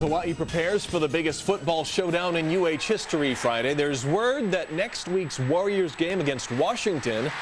Hawaii prepares for the biggest football showdown in UH history Friday. There's word that next week's Warriors game against Washington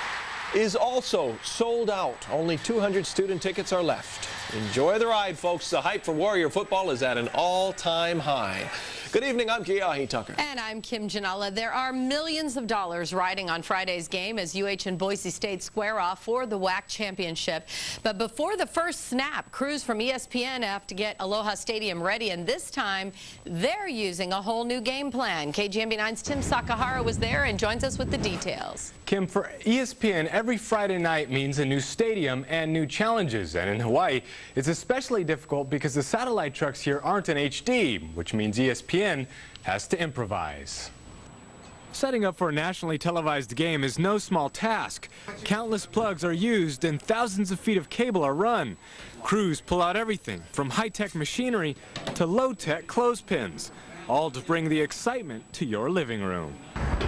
is also sold out. Only 200 student tickets are left. Enjoy the ride, folks. The hype for Warrior football is at an all-time high. Good evening, I'm Kiahi Tucker. And I'm Kim Janella. There are millions of dollars riding on Friday's game as UH and Boise State square off for the WAC championship. But before the first snap, crews from ESPN have to get Aloha Stadium ready, and this time they're using a whole new game plan. KGMB9's Tim Sakahara was there and joins us with the details. Kim, for ESPN, every Friday night means a new stadium and new challenges. And in Hawaii, it's especially difficult because the satellite trucks here aren't in HD, which means ESPN has to improvise. Setting up for a nationally televised game is no small task. Countless plugs are used and thousands of feet of cable are run. Crews pull out everything from high-tech machinery to low-tech clothespins, all to bring the excitement to your living room.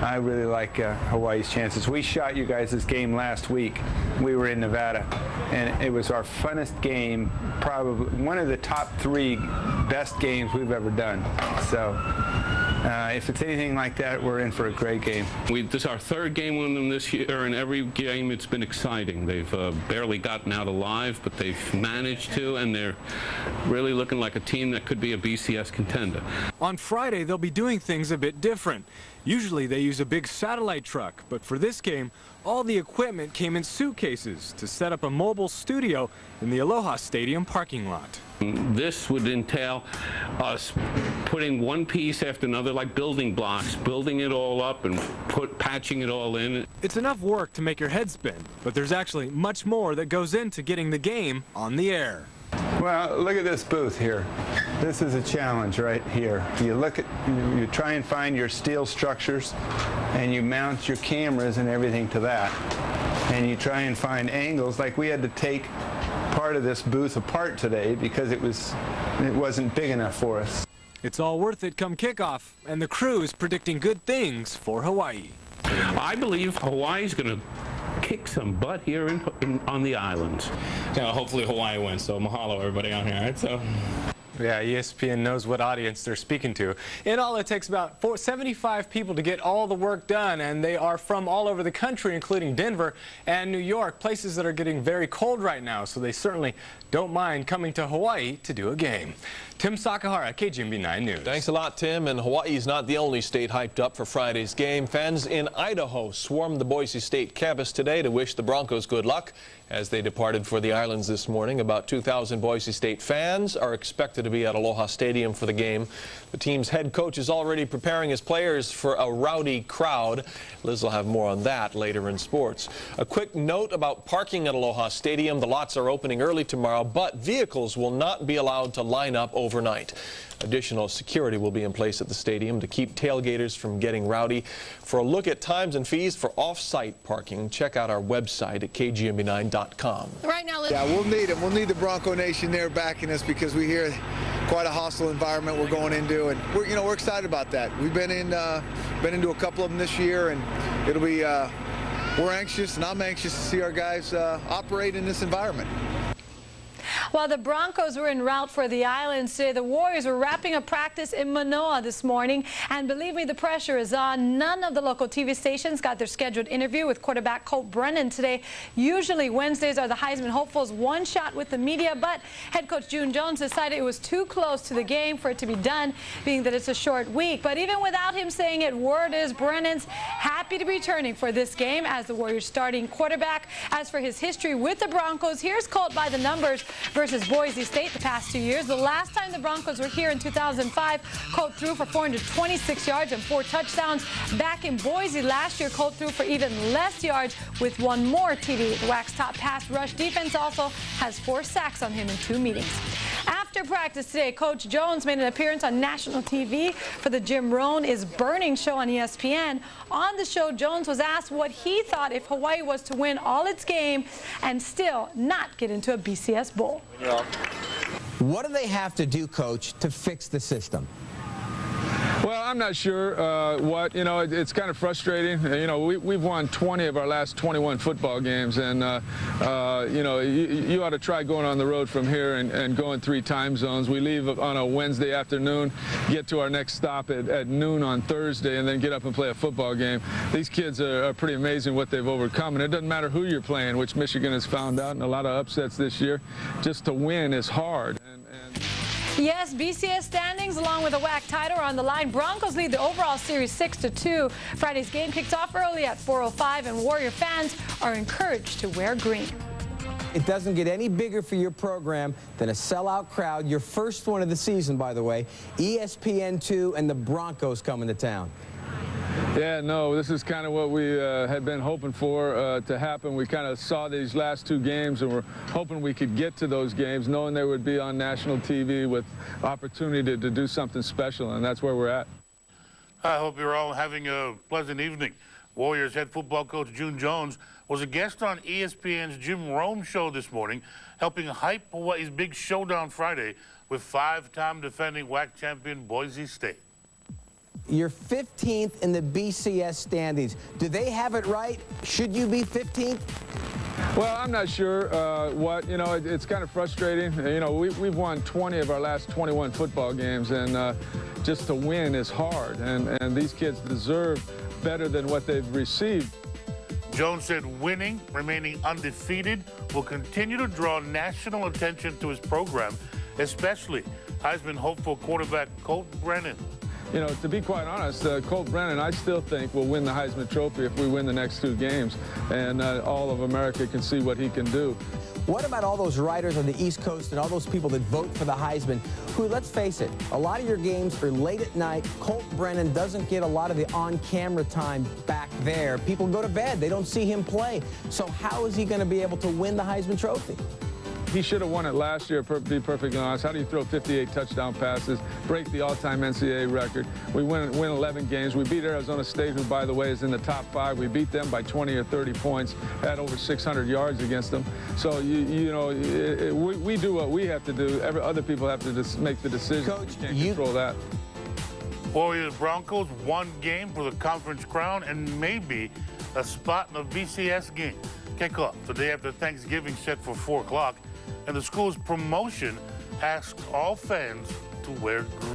I really like Hawaii's chances. We shot you guys this game last week. We were in Nevada, and it was our funnest game, probably one of the top 3 best games we've ever done. So if it's anything like that, we're in for a great game. This is our 3rd game with them this year, and every game it's been exciting. They've barely gotten out alive, but they've managed to, and they're really looking like a team that could be a BCS contender. On Friday, they'll be doing things a bit different. Usually they use a big satellite truck, but for this game, all the equipment came in suitcases to set up a mobile studio in the Aloha Stadium parking lot. This would entail us putting one piece after another, like building blocks, building it all up and patching it all in. It's enough work to make your head spin, but there's actually much more that goes into getting the game on the air. Well, look at this booth here. This is a challenge right here. You try and find your steel structures, and you mount your cameras and everything to that. And you try and find angles. Like we had to take part of this booth apart today because it wasn't big enough for us. It's all worth it come kickoff, and the crew is predicting good things for Hawaii. I believe Hawaii's going to kick some butt here on the islands. Hopefully Hawaii wins, so mahalo everybody out here, right? So. Yeah, ESPN knows what audience they're speaking to. In all, it takes about 75 people to get all the work done, and they are from all over the country, including Denver and New York, places that are getting very cold right now, so they certainly don't mind coming to Hawaii to do a game. Tim Sakahara, KGMB9 News. Thanks a lot, Tim. And Hawaii is not the only state hyped up for Friday's game. Fans in Idaho swarmed the Boise State campus today to wish the Broncos good luck as they departed for the islands this morning. About 2,000 Boise State fans are expected to be at Aloha Stadium for the game. The team's head coach is already preparing his players for a rowdy crowd. Liz will have more on that later in sports. A quick note about parking at Aloha Stadium. The lots are opening early tomorrow, but vehicles will not be allowed to line up overnight. Additional security will be in place at the stadium to keep tailgaters from getting rowdy. For a look at times and fees for off-site parking, check out our website at kgmb9.com. Right now, yeah, we'll need them. We'll need the Bronco Nation there backing us because we hear quite a hostile environment we're going into, and we're excited about that. We've been into a couple of them this year, and it'll be we're anxious, and I'm anxious to see our guys operate in this environment. While the Broncos were en route for the islands today, the Warriors were wrapping up practice in Manoa this morning. And believe me, the pressure is on. None of the local TV stations got their scheduled interview with quarterback Colt Brennan today. Usually Wednesdays are the Heisman hopefuls' one shot with the media, but head coach June Jones decided it was too close to the game for it to be done, being that it's a short week. But even without him saying it, word is Brennan's happy to be returning for this game as the Warriors' starting quarterback. As for his history with the Broncos, here's Colt by the numbers versus Boise State the past 2 years. The last time the Broncos were here in 2005, Colt threw for 426 yards and 4 touchdowns. Back in Boise last year, Colt threw for even less yards with 1 more TD. The WAC's top pass rush defense also has 4 sacks on him in 2 meetings. After practice today, Coach Jones made an appearance on national TV for the Jim Rohn is Burning show on ESPN. On the show, Jones was asked what he thought if Hawaii was to win all its game and still not get into a BCS bowl. What do they have to do, Coach, to fix the system? Well, I'm not sure what. It's kind of frustrating. We've won 20 of our last 21 football games, and you ought to try going on the road from here and going 3 time zones. We leave on a Wednesday afternoon, get to our next stop at noon on Thursday, and then get up and play a football game. These kids are pretty amazing what they've overcome, and it doesn't matter who you're playing, which Michigan has found out, and a lot of upsets this year. Just to win is hard. Yes, BCS standings along with the WAC title are on the line. Broncos lead the overall series 6-2. Friday's game kicks off early at 4:05, and Warrior fans are encouraged to wear green. It doesn't get any bigger for your program than a sellout crowd. Your first one of the season, by the way. ESPN2 and the Broncos coming to town. Yeah, no, this is kind of what we had been hoping for to happen. We kind of saw these last 2 games, and we're hoping we could get to those games, knowing they would be on national TV with opportunity to do something special, and that's where we're at. I hope you're all having a pleasant evening. Warriors head football coach June Jones was a guest on ESPN's Jim Rome show this morning, helping hype Hawaii's big showdown Friday with 5-time defending WAC champion Boise State. You're 15th in the BCS standings. Do they have it right? Should you be 15th? Well, I'm not sure what. It's kind of frustrating. We've won 20 of our last 21 football games, and just to win is hard. And these kids deserve better than what they've received. Jones said winning, remaining undefeated, will continue to draw national attention to his program, especially Heisman hopeful quarterback Colt Brennan. To be quite honest, Colt Brennan, I still think, will win the Heisman Trophy if we win the next 2 games, and all of America can see what he can do. What about all those writers on the East Coast and all those people that vote for the Heisman who, let's face it, a lot of your games are late at night. Colt Brennan doesn't get a lot of the on-camera time back there. People go to bed. They don't see him play. So how is he going to be able to win the Heisman Trophy? He should have won it last year, to be perfectly honest. How do you throw 58 touchdown passes, break the all-time NCAA record? We win 11 games. We beat Arizona State, who, by the way, is in the top 5. We beat them by 20 or 30 points, had over 600 yards against them. So, we do what we have to do. Other people have to just make the decision. Coach, you can't control that. Warriors Broncos, 1 game for the conference crown and maybe a spot in the BCS game. Kickoff the day after Thanksgiving, set for 4 o'clock. And the school's promotion asks all fans to wear green.